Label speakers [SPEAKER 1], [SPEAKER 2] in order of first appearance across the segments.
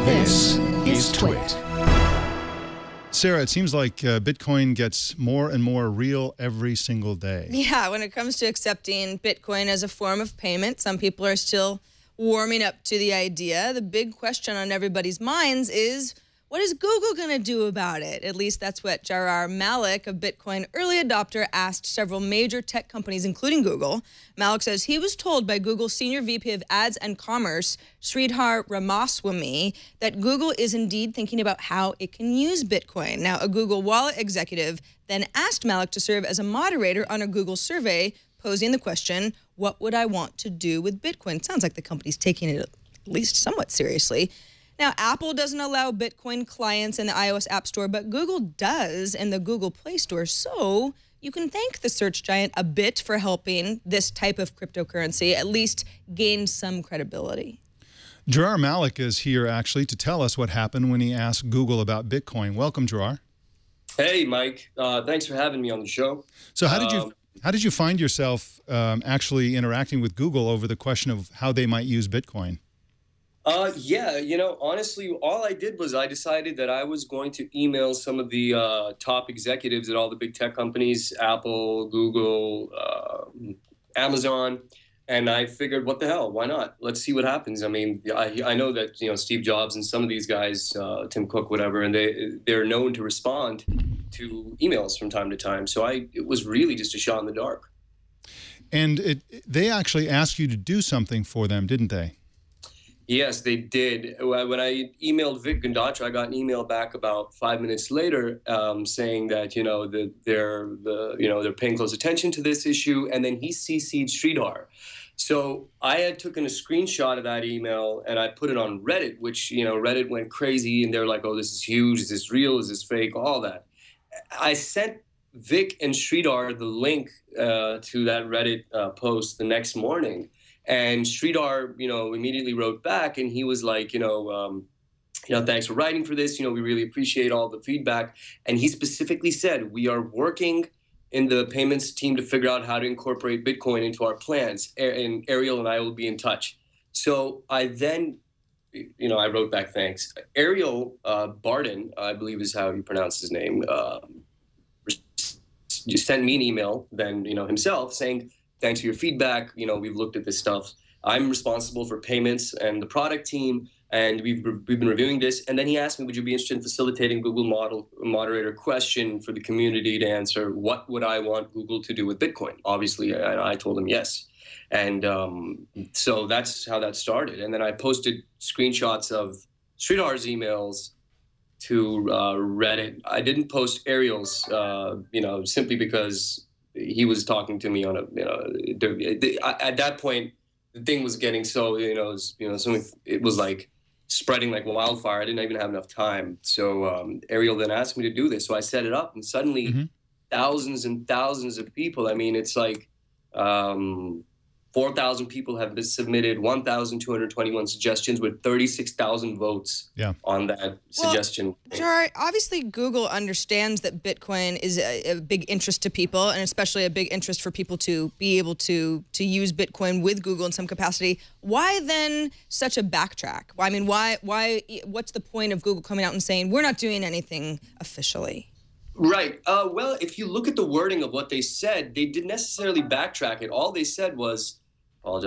[SPEAKER 1] This is Twit.
[SPEAKER 2] Sarah, it seems like Bitcoin gets more and more real every single day.
[SPEAKER 3] Yeah, when it comes to accepting Bitcoin as a form of payment, some people are still warming up to the idea. The big question on everybody's minds is, what is Google going to do about it? At least that's what Jarar Malik, a Bitcoin early adopter, asked several major tech companies, including Google. Malik says he was told by Google's Senior VP of Ads and Commerce, Sridhar Ramaswamy, that Google is indeed thinking about how it can use Bitcoin. Now, a Google Wallet executive then asked Malik to serve as a moderator on a Google survey, posing the question, what would I want to do with Bitcoin? Sounds like the company's taking it at least somewhat seriously. Now, Apple doesn't allow Bitcoin clients in the iOS App Store, but Google does in the Google Play Store. So you can thank the search giant a bit for helping this type of cryptocurrency at least gain some credibility.
[SPEAKER 2] Jarar Malik is here, actually, to tell us what happened when he asked Google about Bitcoin. Welcome, Jarar.
[SPEAKER 4] Hey, Mike. Thanks for having me on the show.
[SPEAKER 2] So how did you find yourself actually interacting with Google over the question of how they might use Bitcoin?
[SPEAKER 4] Yeah, honestly, all I did was I decided that I was going to email some of the top executives at all the big tech companies, Apple, Google, Amazon, and I figured, what the hell, why not? Let's see what happens. I mean, I know that, Steve Jobs and some of these guys, Tim Cook, whatever, and they're known to respond to emails from time to time. So it was really just a shot in the dark.
[SPEAKER 2] And they actually asked you to do something for them, didn't they?
[SPEAKER 4] Yes, they did. When I emailed Vic Gundatra, I got an email back about 5 minutes later saying that they're paying close attention to this issue, and then he CC'd Sridhar. So I had taken a screenshot of that email and I put it on Reddit, which Reddit went crazy, and they're like, "Oh, this is huge. Is this real? Is this fake?" All that. I sent Vic and Sridhar the link to that Reddit post the next morning. And Sridhar, immediately wrote back, and he was like, thanks for writing for this. We really appreciate all the feedback. And he specifically said, we are working in the payments team to figure out how to incorporate Bitcoin into our plans. And Ariel and I will be in touch. So I then, I wrote back, thanks. Ariel Barden, I believe is how you pronounce his name, just sent me an email then, himself saying, thanks for your feedback. We've looked at this stuff. I'm responsible for payments and the product team, and we've been reviewing this. And then he asked me, would you be interested in facilitating Google moderator question for the community to answer, what would I want Google to do with Bitcoin? Obviously, I told him yes. And so that's how that started. And then I posted screenshots of Sridhar's emails to Reddit. I didn't post Ariel's, simply because he was talking to me on at that point, the thing was getting so, it was like spreading like wildfire. I didn't even have enough time. So Ariel then asked me to do this. So I set it up, and suddenly thousands and thousands of people. I mean, it's like 4,000 people have been submitted, 1,221 suggestions with 36,000 votes on that suggestion.
[SPEAKER 3] Jarar, obviously Google understands that Bitcoin is a big interest to people, and especially a big interest for people to be able to use Bitcoin with Google in some capacity. Why then such a backtrack? I mean, why? What's the point of Google coming out and saying, we're not doing anything officially?
[SPEAKER 4] Right. Well, if you look at the wording of what they said, they didn't necessarily backtrack it. All they said was, all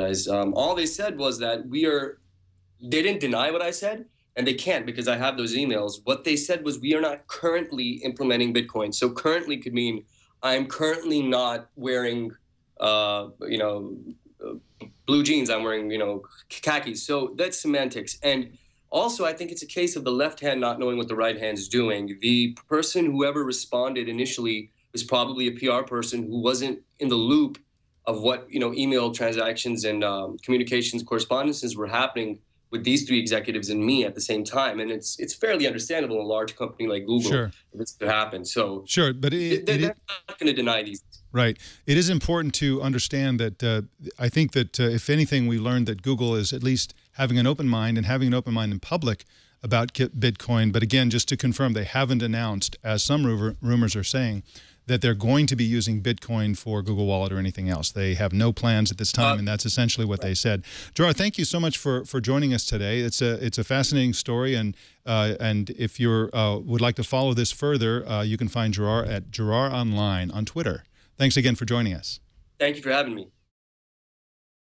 [SPEAKER 4] they said was that they didn't deny what I said, and they can't because I have those emails. What they said was, we are not currently implementing Bitcoin. So currently could mean I'm currently not wearing, blue jeans. I'm wearing, khakis. So that's semantics. And also, I think it's a case of the left hand not knowing what the right hand is doing. The person, whoever responded initially, was probably a PR person who wasn't in the loop of what, email transactions and communications correspondences were happening with these three executives and me at the same time. And it's fairly understandable in a large company like Google if this could happen. So
[SPEAKER 2] sure, but
[SPEAKER 4] they're not going to deny these.
[SPEAKER 2] Right. It is important to understand that I think that if anything, we learned that Google is at least having an open mind and having an open mind in public about Bitcoin. But again, just to confirm, they haven't announced, as some rumors are saying, that they're going to be using Bitcoin for Google Wallet or anything else. They have no plans at this time, and that's essentially what they said. Gerard, thank you so much for joining us today. It's a fascinating story, and if you would like to follow this further, you can find Gerard at Gerard Online on Twitter. Thanks again for joining us.
[SPEAKER 4] Thank you for having me.